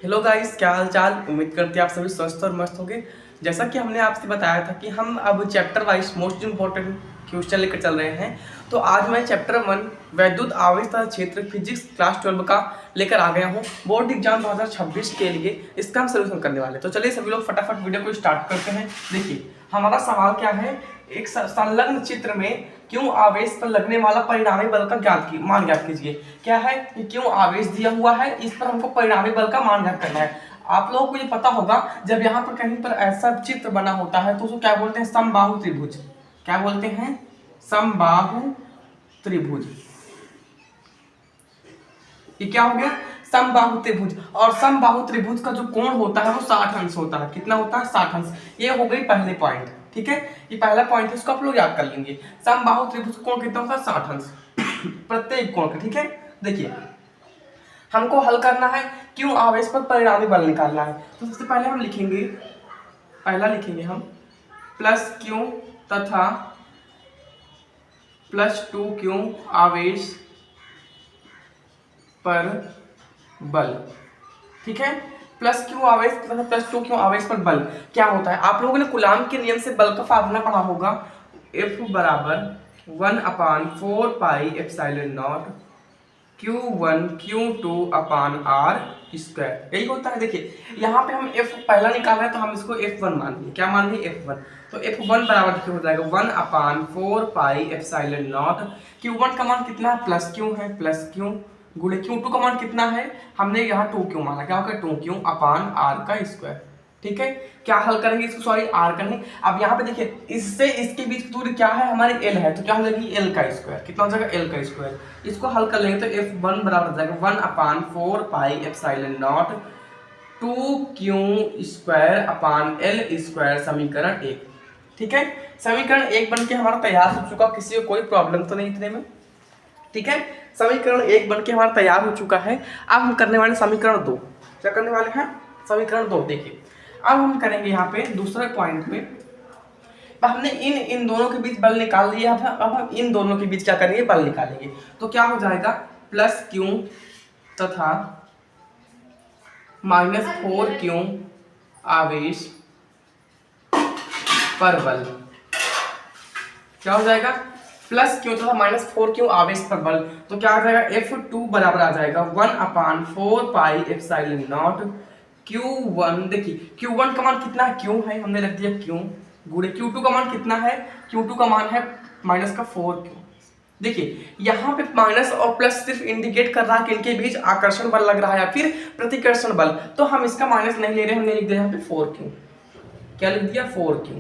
Hello guys, क्या हाल चाल। उम्मीद करते हैं आप सभी स्वस्थ और मस्त होंगे। जैसा कि हमने आपसे बताया था कि हम अब chapter wise most important question लेकर चल रहे हैं। तो आज मैं चैप्टर 1 वैद्युत आवेश तथा क्षेत्र फिजिक्स क्लास 12 का लेकर आ गया हूँ बोर्ड एग्जाम 2026 के लिए। इसका हम सोल्यूशन करने वाले हैं। तो चलिए सभी लोग फटाफट वीडियो को स्टार्ट करते हैं। देखिए हमारा सवाल क्या है, एक संलग्न चित्र में क्यों आवेश पर लगने वाला परिणामी बल का मान ज्ञात कीजिए। क्या है कि क्यों आवेश दिया हुआ है, इस पर हमको परिणामी बल का मान ज्ञात करना है। आप लोगों को ये पता होगा, जब यहाँ पर कहीं पर ऐसा चित्र बना होता है तो उसको क्या बोलते हैं, समबाहु त्रिभुज। क्या बोलते हैं, समबाहु त्रिभुज। ये क्या हो गया, समबाहु त्रिभुज। और समबाहु त्रिभुज का जो कोण होता है वो 60 अंश होता है। कितना होता है, 60 अंश। ये हो गई पहले पॉइंट, ठीक है। ये पहला पॉइंट है, इसको आप लोग याद कर लेंगे। समबाहु त्रिभुज कोण कितना होता है, 60 अंश प्रत्येक कोण का, ठीक है। देखिए हमको हल करना है, क्यों आवेश पर परिणामी बल निकालना है। तो सबसे पहले हम लिखेंगे, पहला लिखेंगे हम प्लस क्यू तथा प्लस 2 क्यू आवेश पर बल, ठीक है। प्लस क्यू आवेश तथा प्लस 2 क्यू आवेश पर बल क्या होता है। आप लोगों ने कूलाम के नियम से बल का फार्मूला पढ़ा होगा, F बराबर 1/4 pi epsilon not Q1 Q2 upon R square, यही होता है। देखिए यहाँ पे हम F पहला निकाल रहे हैं तो हम इसको F1 मान लिए। क्या मान लिए, F1। तो F1 बराबर देखिए हो जाएगा 1/4 पाई एप्सिलॉन नॉट। Q1 का मान कितना है, प्लस क्यू है, प्लस क्यू गुणे Q2 का मान कितना है, हमने यहाँ 2 क्यू माना। क्या होगा, 2 क्यू अपान R का स्क्वायर, ठीक है। क्या हल करेंगे इसको, सॉरी R करेंगे। अब यहाँ पे देखिए इससे इसके बीच की दूरी क्या है, हमारी L है, तो क्या हो जाएगी L का स्क्वायर। कितना हो जाएगा, L का स्क्वायर। इसको हल कर लेंगे तो F1 बराबर हो जाएगा 1/4 pi epsilon not 2 Q square upon L square, समीकरण 1, ठीक है। समीकरण 1 बन के हमारा तैयार हो चुका, किसी को कोई प्रॉब्लम तो नहीं इतने में, ठीक है। समीकरण 1 बन के हमारा तैयार हो चुका है। अब हम करने वाले समीकरण 2। क्या करने वाले हैं, समीकरण 2। देखिए अब हम करेंगे यहाँ पे दूसरे पॉइंट पे, हमने इन दोनों के बीच बल निकाल लिया था। अब हम इन दोनों के बीच क्या करेंगे, बल निकालेंगे। तो क्या हो जाएगा, प्लस क्यू तथा -4 क्यू आवेश पर बल। क्या हो जाएगा, प्लस क्यू तथा -4 क्यू आवेश पर बल। तो क्या आ जाएगा, F2 बराबर आ जाएगा 1/4 पाई एप्सिलॉन नॉट Q1। देखिए Q1 का मान कितना है, क्यू है, हमने रख दिया क्यू गुणे Q2 का मान कितना है, Q2 का मान है -4 क्यू। देखिए यहाँ पे माइनस और प्लस सिर्फ इंडिकेट कर रहा है कि इनके बीच आकर्षण बल लग रहा है या फिर प्रतिकर्षण बल। तो हम इसका माइनस नहीं ले रहे, हमने लिख दिया यहाँ पे 4 क्यू। क्या लिख दिया, 4 क्यू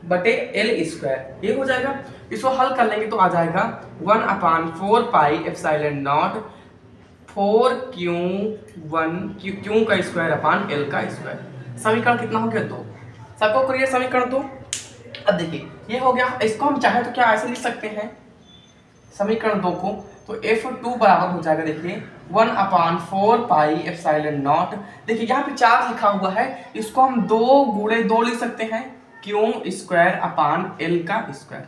बटे L स्क्वायर, ये हो जाएगा। इसको हल कर लेंगे तो आ जाएगा 1/4 pi epsilon not 4Q1 Q का स्क्वायर अपान L का स्क्वायर। समीकरण कितना हो गया, 2। सबको क्लियर, समीकरण 2। अब देखिए ये हो गया। इसको हम चाहे तो क्या ऐसे लिख सकते हैं समीकरण 2 को, तो F2 बराबर हो जाएगा, देखिए 1/4 पाई एप्सिलॉन नॉट। देखिए यहाँ पे 4 लिखा हुआ है, इसको हम 2 गुणे 2 लिख सकते हैं, क्यू स्क्वायर अपान L का स्क्वायर।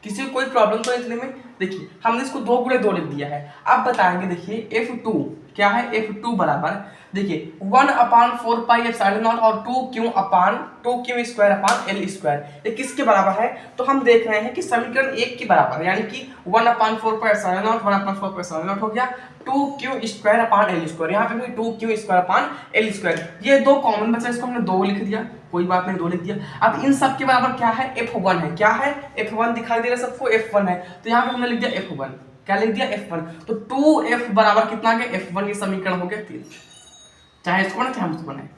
किसी को कोई प्रॉब्लम तो इतने में। देखिए हमने इसको 2 गुणे 2 लिख दिया है। अब बताएंगे, देखिए F2 क्या है, F2 बराबर देखिए 1/4 पाई एप्सिलॉन नॉट और 2 Q square upon L square, ये किसके बराबर है। तो हम देख रहे हैं कि समीकरण 1 के बराबर है, यानी कि 1/4 pi epsilon not 1/4 pi epsilon not हो गया 2 Q square upon L square. यहाँ पे भी 2 Q square upon L square, ये 2 कॉमन बचा, इसको हमने 2 लिख दिया, कोई बात नहीं, 2 लिख दिया। अब इन सब के बराबर क्या है, F1 है। क्या है, F1 दिखाई दे रहा है सबको, F1 है। तो यहाँ पे हमने लिख दिया F1। क्या लिख दिया, F1। तो 2F बराबर कितना आ गया, F1। ये समीकरण हो गया 3। चाहे इसको बनाए चाहे हम इसको बनाए,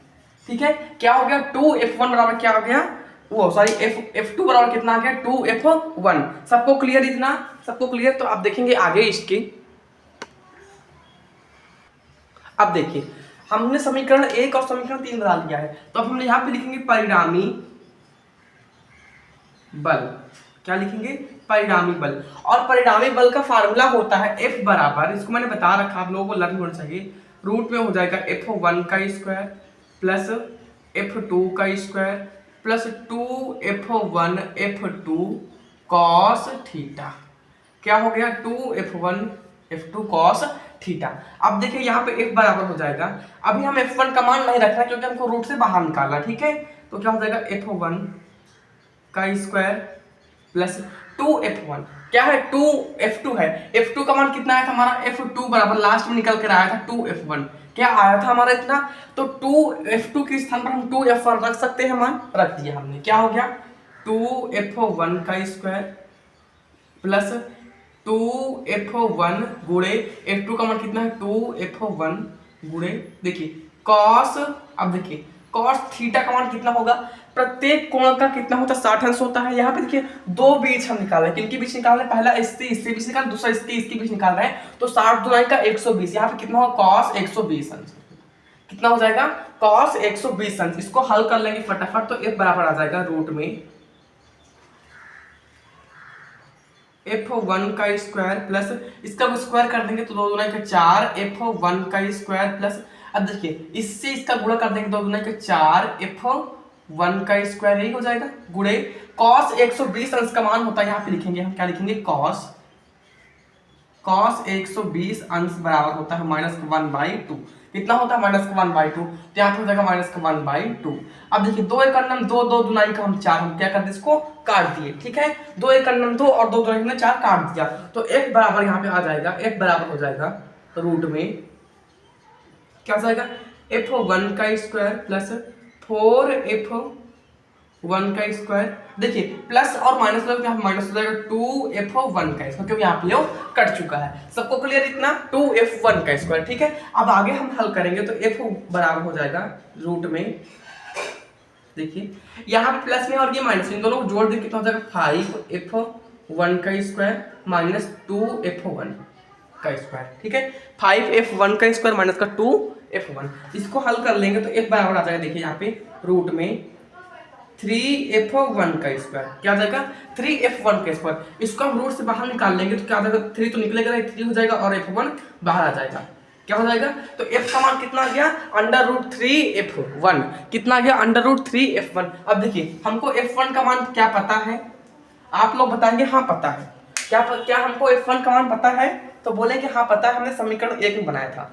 ठीक है। क्या हो गया, 2F1 बराबर क्या हो गया, वो सॉरी F2 बराबर कितना आ गया, 2F1। सबको क्लियर, इतना सबको क्लियर। तो आप देखेंगे आगे इसकी। अब देखिए हमने समीकरण 1 और समीकरण 3 बना लिया है, तो अब हम यहाँ पे लिखेंगे परिणामी बल। क्या लिखेंगे, परिणामी बल। और परिणामी बल का फार्मूला होता है F बराबर, इसको मैंने बता रखा, आप लोगों को लर्न होना चाहिए, रूट में हो जाएगा F1 का स्क्वायर प्लस F2 का square plus 2F1 F2 cos theta. क्या हो गया, 2F1 F2 कॉस थीटा। अब देखिए यहाँ पे f बराबर हो जाएगा, अभी हम f1 का मान नहीं रख रहे क्योंकि हमको रूट से बाहर निकालना, ठीक है। तो क्या हो जाएगा f1 का स्क्वायर प्लस 2f1, क्या है 2f2 है, f2 का मान कितना आया था हमारा f2 बराबर लास्ट में निकल कर आया था 2f1, क्या आया था हमारा इतना, तो 2f2 के स्थान पर हम 2f1 रख सकते हैं, मान रख दिया हमने, क्या हो गया 2f1 का स्क्वायर प्लस 2f1 गुणे f2 का मान कितना है 2f1 गुणे देखिए cos, अब देखिए cos थीटा का मान कितना होगा, प्रत्येक कोण का कितना होता है 60 अंश होता है। यहाँ पे देखिए दो बीच हम निकाल रहे हैं, किनके बीच निकाल रहे हैं, पहला इससे बीच निकाल, दूसरा इसके बीच निकाल रहे हैं, तो 60 दुनाई का 120, यहाँ पे कितना होगा cos 120 अंश, कितना हो जाएगा cos 120 अंश। इसको हल कर लेंगे फटाफट, तो f बराबर आ जाएगा रूट में f1 का स्क्वायर प्लस इसका स्क्वायर कर देंगे तो 2 दूना का 4 f1 का स्क्वायर प्लस, अब देखिए इससे इसका गुणा कर देंगे 2 दूना का 4 f1 का स्क्वायर, यही हो जाएगा गुणे cos 120 अंश का मान होता है, यहाँ पे लिखेंगे हम, क्या लिखेंगे cos 120 अंश बराबर होता है -1/2, कितना होता है -1/2, तो यहाँ पे हो जाएगा -1/2। अब देखिए 2 एक अन्नम 2, 2 दुनाई का हम 4, हम क्या कर दिए इसको काट दिए, ठीक है, 2 एक अन्नम 2 और 2 दुनाई हमने 4 काट दिया, तो f बराबर यहाँ पे आ जाएगा, f बराबर हो जाएगा रूट में क्या हो जाएगा f1 का स्क्वायर प्लस 4f1 का स्क्वायर, देखिए प्लस और माइनस लगा, यहाँ माइनस हो जाएगा 2f1 का स्क्वायर, क्योंकि यहाँ पे ये कट चुका है, सबको क्लियर इतना 2f1 का स्क्वायर, ठीक है। अब आगे हम हल करेंगे तो f बराबर हो जाएगा रूट में, देखिए यहाँ पे प्लस में और ये माइनस, इन दोनों को जोड़ दें कितना हो जाएगा 5f1 का स्क्वायर माइनस 2f1 का स्क्वायर, ठीक है, 5f1 का स्क्वायर माइनस का 2f1, इसको हल कर लेंगे तो f बराबर आ जाएगा, देखिए यहाँ पे रूट में 3f1 का स्क्वायर, क्या आ जाएगा 3f1 का स्क्वायर, इसको हम रूट से बाहर निकाल लेंगे तो क्या आ जाएगा 3 तो निकलेगा, 3 हो जाएगा और f1 बाहर आ जाएगा, क्या हो जाएगा, तो f का मान कितना आ गया √3f1, कितना आ गया √3f1। अब देखिए हमको f1 का मान क्या पता है, आप लोग बताएंगे हाँ पता है, क्या हमको f1 का मान पता है, तो बोले कि हाँ पता है, हमने समीकरण 1 में बनाया था,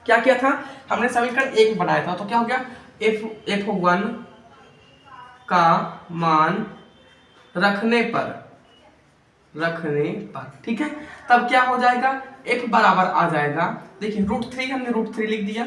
क्या किया था हमने समीकरण 1 में बनाया था, तो क्या हो गया f1 का मान रखने पर, ठीक है, तब क्या हो जाएगा f बराबर आ जाएगा, देखिए √3 हमने √3 लिख दिया।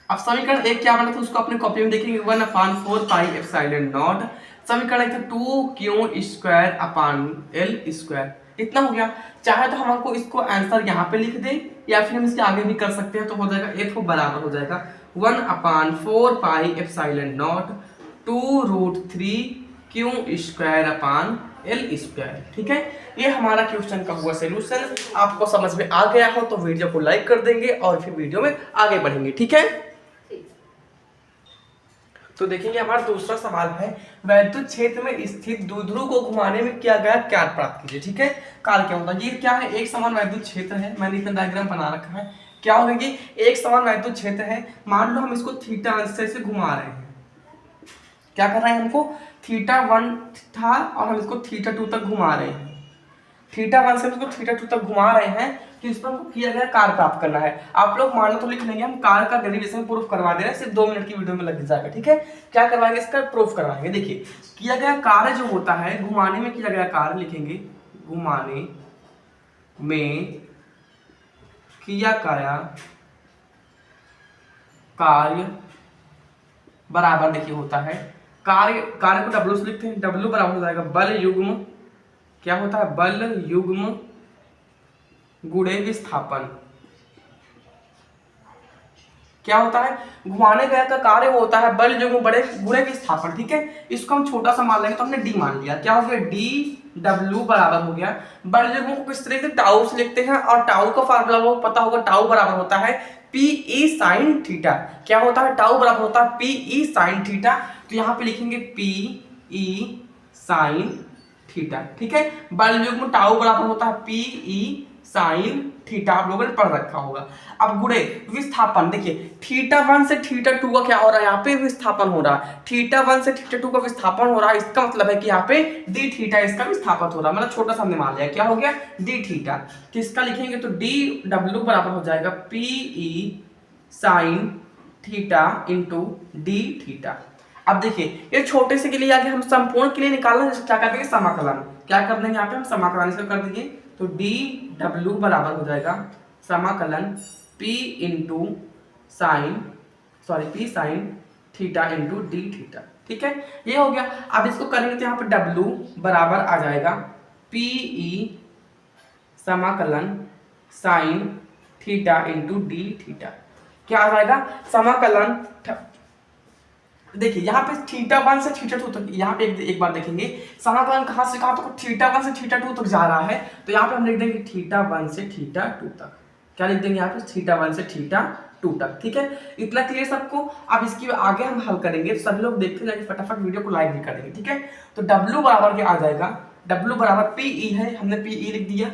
अब समीकरण 1 क्या बना था उसको अपने कॉपी में देखेंगे, 1/4 पाई एप्सिलॉन नॉट, समीकरण 1 था 2q square upon l square, इतना हो गया। चाहे तो हमको इसको आंसर यहाँ पे लिख दें या फिर हम इसके आगे भी कर सकते हैं, तो हो जाएगा f बराबर हो जाएगा 1/4 pi epsilon not 2√3q square upon l square, ठीक है। ये हमारा क्वेश्चन का हुआ सॉल्यूशन। आपको समझ में आ गया हो तो वीडियो को लाइक कर देंगे और फिर वीडियो में आगे बढ़ेंगे, ठीक है। तो देखेंगे हमारा दूसरा सवाल है, वैद्युत क्षेत्र में स्थित द्विध्रुव को घुमाने में किया गया कार्य प्राप्त कीजिए, ठीक है। कार्य क्या होता है, ये क्या है, एक समान वैद्युत क्षेत्र है, मैंने इसमें डायग्राम बना रखा है, क्या होगा कि एक समान वैद्युत क्षेत्र है, मान लो हम इसको थीटा अंश से घुमा रहे हैं, क्या कर रहे हैं, हमको θ1 था और हम इसको θ2 तक घुमा रहे हैं, θ1 से इसको θ2 तक घुमा रहे हैं, तो इस पर हमको किया गया कार्य प्राप्त करना है। आप लोग मानना तो लिख लेंगे, हम कार्य का डेरिवेशन प्रूफ करवा दे रहे हैं, सिर्फ 2 मिनट की वीडियो में लग जाएगा, ठीक है। क्या करवाएंगे, इसका प्रूफ करवाएंगे। देखिए किया गया कार्य जो होता है, घुमाने में किया गया कार्य लिखेंगे, घुमाने में किया गया कार्य बराबर देखिए होता है, कार्य को W से लिखते हैं, W बराबर हो जाएगा बल युग्म, क्या होता है, बल युग्म गुणे विस्थापन, क्या होता है, घुमाने गया का कार्य होता है बल युग्म बड़े गुणे विस्थापन, ठीक है। इसको हम छोटा सा मान लेंगे तो हमने D मान लिया, क्या हो गया dW बराबर हो गया, बल युग्म को किस तरीके से टाउ से लिखते हैं, और टाउ का फार्मूला वो पता होगा, टाउ बराबर होता है PE sin थीटा, क्या होता है, टाउ बराबर होता है PE sin थीटा, तो यहाँ पे लिखेंगे PE sin थीटा, ठीक है। बल युग्म टाउ बराबर होता है PE sin थीटा आप लोगों ने पढ़ रखा होगा। अब गुणे विस्थापन, देखिए θ1 से θ2 का क्या हो रहा है, यहाँ पे विस्थापन हो रहा है। θ1 से θ2 का विस्थापन हो रहा है, इसका मतलब है कि यहाँ पे d थीटा इसका विस्थापन हो रहा है, मतलब छोटा सा हमने मान लिया, क्या हो गया d थीटा। किसका लिखेंगे तो dw बराबर हो जाएगा PE sine theta into d theta. अब देखिए ये छोटे से के लिए आगे हम संपूर्ण के लिए निकालना है, क्या कर देंगे समाकलन, क्या कर देंगे यहाँ पे हम समाकलन से कर देंगे, तो dw बराबर हो जाएगा समाकलन p into sine p sine theta into D theta. ठीक है, ये हो गया। अब इसको करेंगे तो यहाँ पे w बराबर आ जाएगा PE समाकलन sine theta into D theta. क्या आ जाएगा समाकलन, देखिए यहाँ पे θ1 से θ2 तक, यहाँ पे एक बार देखेंगे समाकलन कहाँ से कहाँ तक, θ1 से θ2 तक जा रहा है, तो यहाँ पे हम लिख देंगे θ1 से θ2 तक। क्या लिख देंगे यहाँ पे θ1 से θ2 तक। ठीक है, इतना क्लियर सबको। अब इसकी आगे हम हल करेंगे, तो सभी लोग देखते जाएंगे, फटाफट वीडियो को लाइक भी कर देंगे। ठीक है, तो W बराबर क्या आ जाएगा, W बराबर PE है, हमने PE लिख दिया।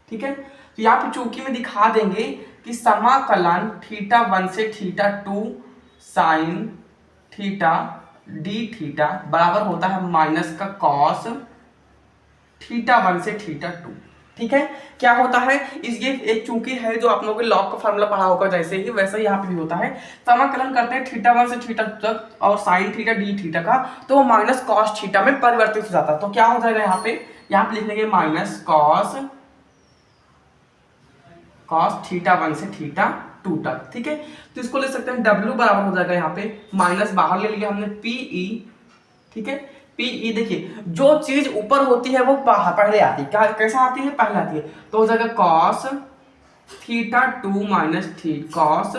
ठीक है, तो यहाँ पे चूंकि में दिखा देंगे कि समाकलन θ1 से θ2 साइन थीटा डी थीटा बराबर होता है माइनस का कॉस θ1 से θ2। ठीक है, क्या होता है इस ये एक चूंकि है जो आप लोगों के लॉग का फार्मूला पढ़ा होगा जैसे ही, वैसे ही यहाँ पे भी होता है। समाकलन करते हैं θ1 से θ2 तक और साइन थीटा डी थीटा का, तो वो माइनस कॉस थीटा में परिवर्तित हो जाता है। तो क्या हो जाएगा यहाँ पे लिख लेंगे माइनस कॉस θ1 से θ2 तक। ठीक है, तो इसको ले सकते हैं W बराबर हो जाएगा यहाँ पे माइनस बाहर ले लिया हमने PE। ठीक है, PE देखिए जो चीज ऊपर होती है वो पहले आती है, क्या कैसा आती है, पहले आती है, तो हो जाएगा कॉस θ2 माइनस कॉस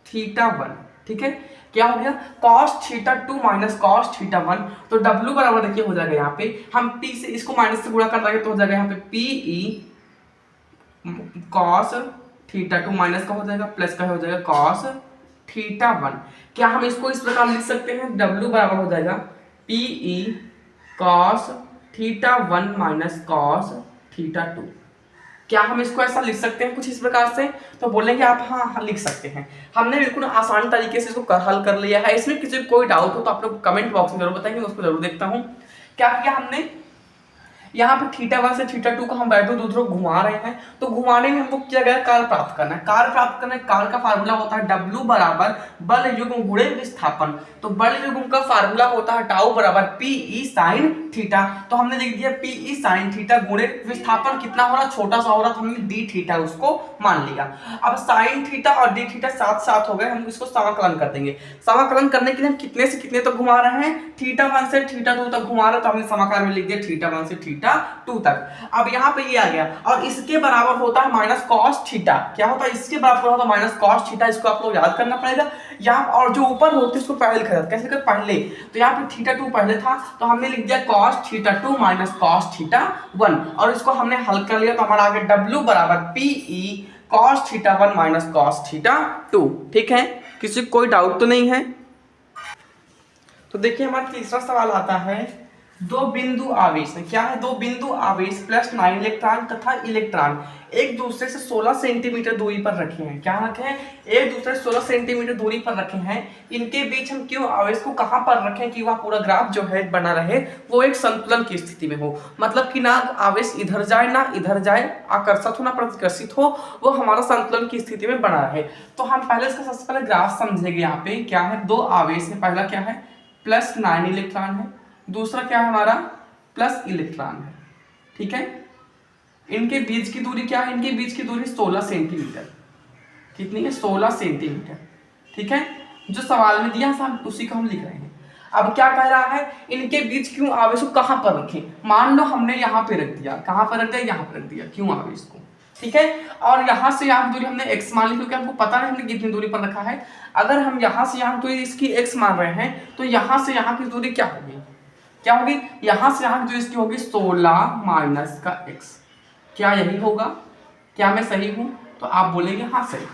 θ1। ठीक है, क्या हो गया cos θ2 माइनस cos θ1, तो W बराबर देखिए हो जाएगा यहाँ पे, हम P से इसको माइनस से गुणा कर देंगे तो हो जाएगा यहाँ पे PE cos θ2 माइनस का हो जाएगा प्लस का हो जाएगा cos θ1। क्या हम इसको इस प्रकार लिख सकते हैं, W बराबर हो जाएगा PE cos θ1 माइनस cos θ2। क्या हम इसको ऐसा लिख सकते हैं कुछ इस प्रकार से, तो बोलेंगे आप हाँ लिख सकते हैं। हमने बिल्कुल आसान तरीके से इसको हल कर लिया है। इसमें किसी कोई डाउट हो तो आप लोग कमेंट बॉक्स में जरूर बताएंगे, उसको जरूर देखता हूँ। क्या किया हमने, यहाँ पे θ1 से θ2 को हम वैल्यू दूसरों को घुमा रहे हैं, तो घुमाने में हमको किया गया कार्य प्राप्त करना है। कार्य प्राप्त करना है, कार्य का फार्मूला होता है W बराबर बल युग्म गुणे विस्थापन। तो बल युग्म का फार्मूला होता है टाउ बराबर PE साइन थीटा। तो हमने लिख दिया PE साइन थीटा गुणे विस्थापन कितना हो रहा, छोटा सा हो रहा, तो हमने डी थीटा उसको मान लिया। अब साइन थीटा और डी थीटा साथ साथ हो गए, हम इसको समाकलन कर देंगे। समाकलन करने के लिए हम कितने से कितने तक घुमा रहे हैं, θ1 से θ2 तक घुमा रहे हैं, तो हमने समाकलन में लिख दिया θ1 से θ2 तक। अब यहाँ पे ये आ गया और इसके बराबर होता है माइनस कॉस थीटा। क्या होता है, इसके बराबर होता है माइनस कॉस थीटा, इसको आप लोग याद करना पड़ेगा। यहाँ और जो ऊपर होते इसको पहले लिखा जाता, कैसे कर पहले, तो यहाँ पे θ2 पहले था तो हमने लिख दिया cos θ2 माइनस cos θ1 और इसको हमने हल कर लिया, तो हमारा आ गया W बराबर PE cos θ1 माइनस cos θ2। ठीक है, किसी को कोई डाउट तो नहीं है। तो देखिए हमारा तीसरा सवाल आता है, दो बिंदु आवेश है, क्या है, दो बिंदु आवेश +9 इलेक्ट्रॉन तथा इलेक्ट्रॉन एक दूसरे से 16 सेंटीमीटर दूरी पर रखे हैं। क्या रखे हैं, एक दूसरे से 16 सेंटीमीटर दूरी पर रखे हैं। इनके बीच हम क्यों आवेश को कहां पर रखें कि वह पूरा ग्राफ जो है बना रहे, वो एक संतुलन की स्थिति में हो, मतलब कि ना आवेश इधर जाए ना इधर जाए, आकर्षित हो ना प्रतिकर्षित हो, वो हमारा संतुलन की स्थिति में बना रहे। तो हम पहले इसका सबसे पहले ग्राफ समझेंगे। यहाँ पे क्या है, दो आवेश है, पहला क्या है +9 इलेक्ट्रॉन है, दूसरा क्या है हमारा प्लस इलेक्ट्रॉन है। ठीक है, इनके बीच की दूरी क्या है, इनके बीच की दूरी 16 सेंटीमीटर। कितनी है, 16 सेंटीमीटर। ठीक है, जो सवाल में दिया था उसी को हम लिख रहे हैं। अब क्या कह रहा है, इनके बीच क्यों आवेश को कहां पर रखें, मान लो हमने यहाँ पे रख दिया, कहां पर रख दिया, यहाँ पर रख दिया, क्यों आवेश को। ठीक है, और यहाँ से यहाँ दूरी हमने x मान ली, क्योंकि हमको पता नहीं हमने कितनी दूरी पर रखा है। अगर हम यहाँ से यहाँ दूरी इसकी x मान रहे हैं, तो यहाँ से यहाँ की दूरी क्या होगी, क्या होगी, यहाँ से यहाँ जो इसकी होगी 16 माइनस का x। क्या यही होगा, क्या मैं सही हूं, तो आप बोलेंगे हाँ सही।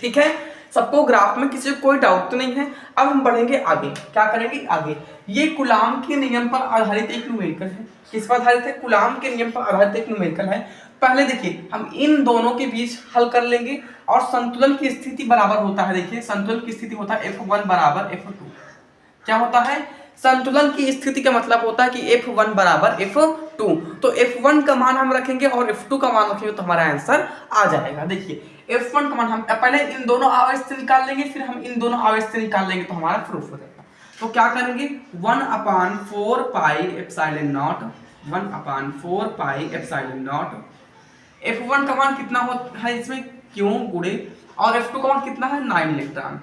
ठीक है, सबको ग्राफ में किसी को कोई डाउट तो नहीं है। अब हम बढ़ेंगे आगे, क्या करेंगे आगे। ये कूलाम के नियम पर आधारित एक न्यूमेरिकल है। किस पर आधारित है? कूलाम के नियम पर आधारित एक न्यूमेरिकल है। पहले देखिए हम इन दोनों के बीच हल कर लेंगे और संतुलन की स्थिति बराबर होता है। देखिए संतुलन की स्थिति होता है F1 बराबर F2। क्या होता है? संतुलन की स्थिति का मतलब होता है कि F1 बराबर F2। तो F1 का मान हम रखेंगे और F2 का मान रखेंगे तो हमारा आंसर आ जाएगा। देखिए F1 का मान हम पहले इन दोनों आवेश से निकाल लेंगे, फिर हम इन दोनों आवेश से निकाल लेंगे तो हमारा प्रूफ हो जाएगा। तो क्या करेंगे 1/4 pi epsilon not, 1/4 pi epsilon not. F1 का मान कितना होता है इसमें क्यों गुणे, और F2 का मान कितना है 9 इलेक्ट्रॉन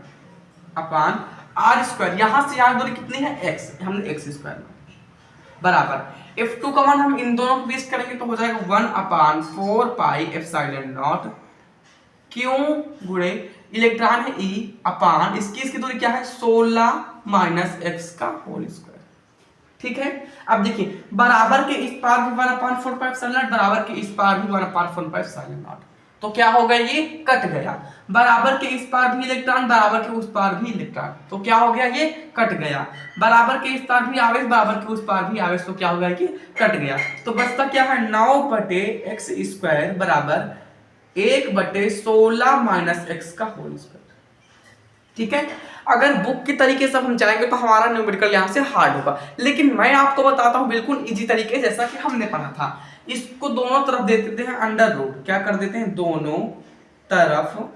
अपान आर स्क्वायर। यहां से यहां दूरी कितनी है x, हमने x स्क्वायर बराबर F2 का मान हम इन दोनों के बीच करेंगे तो हो जाएगा 1/4 पाई एप्सिलॉन नॉट क्यों गुणे इलेक्ट्रॉन है E अपान इसकी दूरी क्या है 16 माइनस x का होल स्क्वायर। ठीक है। अब देखिए बराबर के इस पार भी 1/4 पाई एप्सिलॉन नॉट, बराबर के इस पार भी 1/4 पाई एप्सिलॉन नॉट, तो क्या हो गया ये कट गया। बराबर के इस पार भी इलेक्ट्रॉन, बराबर के उस पार भी इलेक्ट्रॉन, तो क्या हो गया ये कट गया। बराबर के इस पार भी आवेश, बराबर के उस पार भी आवेश, तो क्या हो गया कि कट गया। तो बचता क्या है 9/x स्क्वायर बराबर 1/16 माइनस x का होल स्क्वायर। ठीक है। अगर बुक के तरीके से हम जाएंगे तो हमारा न्यूमेरिकल यहाँ से हार्ड होगा, लेकिन मैं आपको बताता हूँ बिल्कुल इजी तरीके जैसा कि हमने पढ़ा था। इसको दोनों तरफ दे देते हैं अंडर रूट, क्या कर देते हैं दोनों तरफ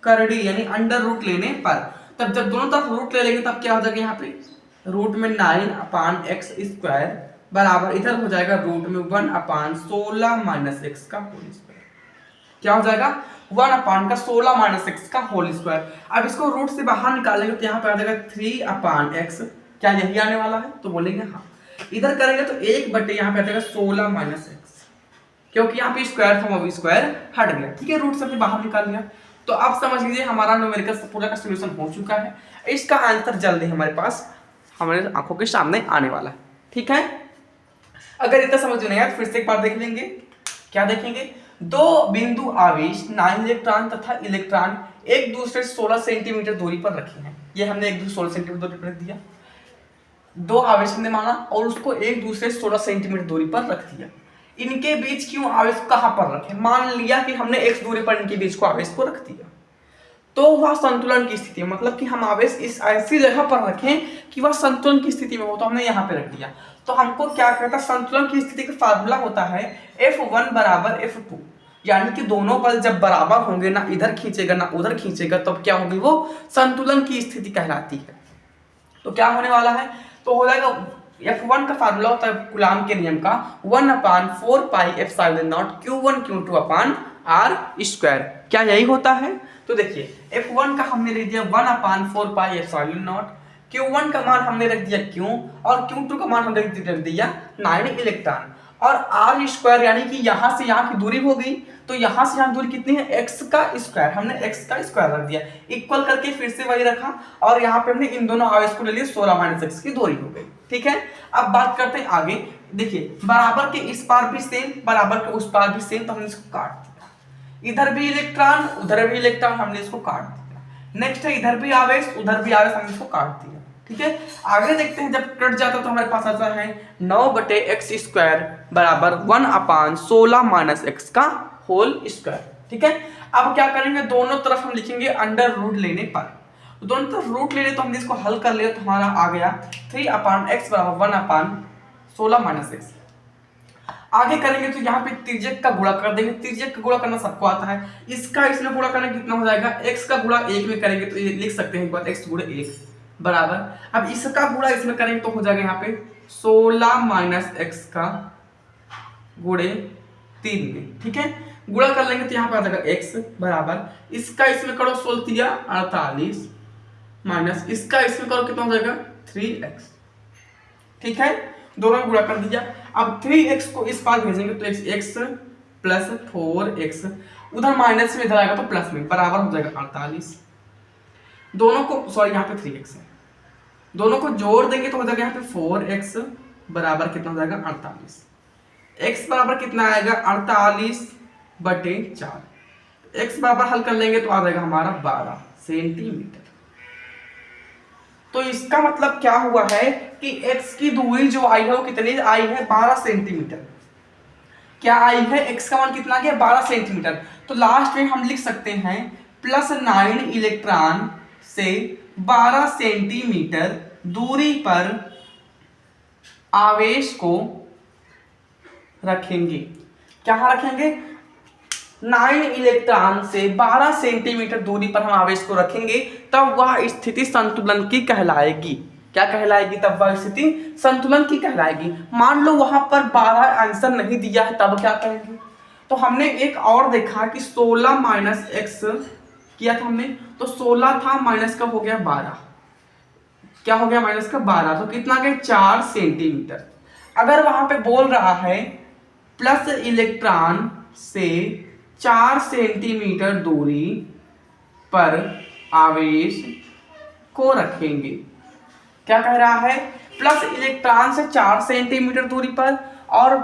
करड़ी यानी अंडर रूट लेने पर, तब जब दोनों तरफ रूट ले लेंगे तब क्या हो जाएगा यहाँ पे रूट में 9/x स्क्वायर बराबर इधर हो जाएगा रूट में 1/16 माइनस x का होल स्क्वायर। क्या हो जाएगा 1/16 माइनस x का होल स्क्वायर। अब इसको रूट से बाहर निकालेंगे तो यहाँ पे आ जाएगा 3/x। क्या यही आने वाला है? तो बोलेंगे हाँ। इधर करेंगे तो 1/, यहाँ पे आ जाएगा 16 माइनस x, क्योंकि यहाँ पे स्क्वायर था वो स्क्वायर हट गया। ठीक है, रूट से बाहर निकाल लिया। तो अब समझ लीजिए हमारा न्यूमेरिकल पूरा का सॉल्यूशन हो चुका है। इसका आंसर जल्दी हमारे पास हमारे आंखों के सामने आने वाला है। ठीक है, अगर इतना समझ नहीं आया फिर से एक बार देख लेंगे। क्या देखेंगे? दो बिंदु आवेश 9 इलेक्ट्रॉन तथा इलेक्ट्रॉन एक दूसरे 16 सेंटीमीटर दूरी पर रखे हैं। ये हमने एक दूसरे 16 सेंटीमीटर दूरी पर रख दिया, दो आवेश हमने माना और उसको एक दूसरे 16 सेंटीमीटर दूरी पर रख दिया। इनके बीच क्यों आवेश कहां पर रखे? मान लिया कि हमने x दूरी पर इनके बीच को आवेश को रख दिया, तो वह संतुलन की स्थिति, मतलब कि हम आवेश इस ऐसी जगह पर रखें कि वह संतुलन की स्थिति में हो, तो हमने यहाँ पे रख दिया। तो हमको क्या कहता है संतुलन की स्थिति का फार्मूला होता है F1 बराबर F2, यानी कि दोनों बल जब बराबर होंगे, ना इधर खींचेगा ना उधर खींचेगा, तब क्या होगी वो संतुलन की स्थिति कहलाती है। तो क्या होने वाला है? तो हो जाएगा F1 का फार्मूला होता है कूलाम के नियम का 1/4 pi epsilon not Q1 Q2 upon R square. क्या यही होता है? तो देखिए F1 का हमने लिख दिया 1/4 पाई एप्सिलॉन नॉट, Q1 का मान हमने रख दिया Q और Q2 का मान हमने रख दिया 9 इलेक्ट्रॉन, और R स्क्वायर यानी कि यहाँ से यहाँ की दूरी हो गई, तो यहाँ से यहाँ दूरी कितनी है x का स्क्वायर, हमने x का स्क्वायर रख दिया, इक्वल करके फिर से वही रखा और यहाँ पे हमने इन दोनों आवेश को ले लिया 16 माइनस x की दूरी हो गई। ठीक है, अब बात करते हैं आगे। देखिए बराबर के इस पार भी सेम, बराबर के उस पार भी सेम, तो हमने इसको काट दिया। इधर भी इलेक्ट्रॉन उधर भी इलेक्ट्रॉन, हमने इसको काट दिया। नेक्स्ट है इधर भी आवेश उधर भी आवेश, हमने इसको काट दिया। ठीक है, आगे देखते हैं जब कट जाता तो हमारे पास आता है 9/x स्क्वायर बराबर 1/16 माइनस x का होल स्क्वायर। ठीक है, अब क्या करेंगे दोनों तरफ हम लिखेंगे अंडर रूट लेने पर, दोनों तरफ रूट ले ले तो हम इसको हल कर ले तो हमारा आ गया 3/x बराबर 1/16 माइनस x। आगे करेंगे तो यहाँ पे तिर्यक का गुणा कर देंगे, तिर्यक का गुणा करना सबको आता है। इसका इसमें गुणा करना कितना हो जाएगा? x का गुणा 1 में करेंगे तो ये लिख सकते हैं एक बार x गुणा 1 बराबर, अब इसका गुणा इसमें करेंगे तो हो जाएगा यहाँ पे 16 माइनस x का गुणे 3 में। ठीक है, गुणा कर लेंगे तो यहाँ पे आ जाएगा x बराबर, इसका इसमें करो 16 48 माइनस इसका इसमें करो कितना हो जाएगा 3x। ठीक है, दोनों गुणा कर दिया। अब 3x को इस पार भेजेंगे तो x प्लस 4x, उधर माइनस में इधर आएगा तो प्लस में, बराबर हो जाएगा 48। दोनों को सॉरी यहाँ पे 3x है, दोनों को जोड़ देंगे तो हो जाएगा यहाँ पे 4x बराबर कितना हो जाएगा 48। x बराबर कितना आएगा 48/4। x बराबर हल कर लेंगे तो आ जाएगा हमारा 12 सेंटीमीटर। तो इसका मतलब क्या हुआ है कि x की दूरी जो आई है वो कितनी आई है 12 सेंटीमीटर। क्या आई है x का मान कितना गया 12 सेंटीमीटर। तो लास्ट में हम लिख सकते हैं +9 इलेक्ट्रॉन से 12 सेंटीमीटर दूरी पर आवेश को रखेंगे। क्या रखेंगे 9 इलेक्ट्रॉन से 12 सेंटीमीटर दूरी पर हम आवेश को रखेंगे, तब वह स्थिति संतुलन की कहलाएगी। क्या कहलाएगी तब वह स्थिति संतुलन की कहलाएगी। मान लो वहां पर 12 आंसर नहीं दिया है, तब क्या करेंगे। तो हमने एक और देखा कि 16 माइनस एक्स किया था हमने, तो 16 था माइनस का हो गया 12। क्या हो गया माइनस का 12, तो कितना गया 4 सेंटीमीटर। अगर वहां पे बोल रहा है प्लस इलेक्ट्रॉन से 4 सेंटीमीटर दूरी पर आवेश को रखेंगे। क्या कह रहा है प्लस इलेक्ट्रॉन से 4 सेंटीमीटर दूरी पर और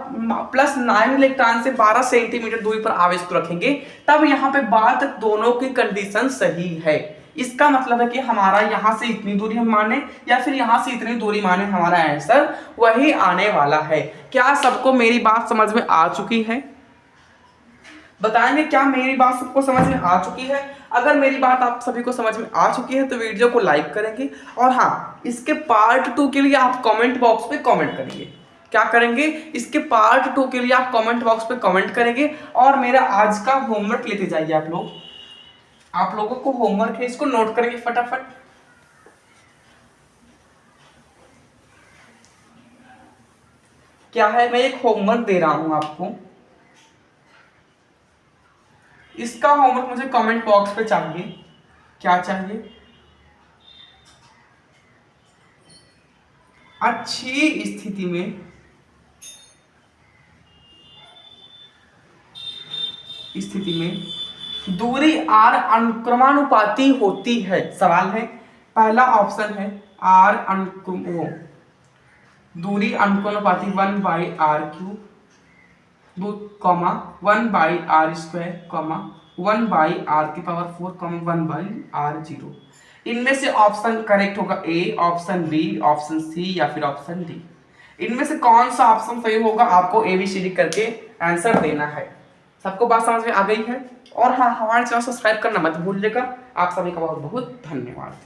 +9 इलेक्ट्रॉन से 12 सेंटीमीटर दूरी पर आवेश को रखेंगे, तब यहाँ पे बात दोनों की कंडीशन सही है। इसका मतलब है कि हमारा यहाँ से इतनी दूरी हम माने या फिर यहाँ से इतनी दूरी माने, हमारा आंसर वही आने वाला है। क्या सबको मेरी बात समझ में आ चुकी है? बताएंगे क्या मेरी बात सबको समझ में आ चुकी है? अगर मेरी बात आप सभी को समझ में आ चुकी है तो वीडियो को लाइक करेंगे, और हाँ, इसके पार्ट 2 के लिए आप कमेंट बॉक्स पे कमेंट करेंगे। क्या करेंगे इसके पार्ट 2 के लिए आप कमेंट बॉक्स पे कमेंट करेंगे, और मेरा आज का होमवर्क लेते जाइए आप लोग। आप लोगों को होमवर्क है, इसको नोट करेंगे फटाफट। क्या है, मैं एक होमवर्क दे रहा हूं आपको, इसका होमवर्क मुझे कमेंट बॉक्स पे चाहिए। क्या चाहिए? अच्छी स्थिति में दूरी r अनुक्रमानुपाती होती है। सवाल है, पहला ऑप्शन है दूरी अनुक्रमानुपाती 1/r³, 1/r², 1/r⁴, 1/r0। इनमें से ऑप्शन करेक्ट होगा ए, ऑप्शन बी, ऑप्शन सी या फिर ऑप्शन डी। इनमें से कौन सा ऑप्शन सही होगा आपको ABCD करके आंसर देना है। सबको बात समझ में आ गई है? और हाँ, हमारे चैनल सब्सक्राइब करना मत भूलिएगा। आप सभी का बहुत बहुत धन्यवाद।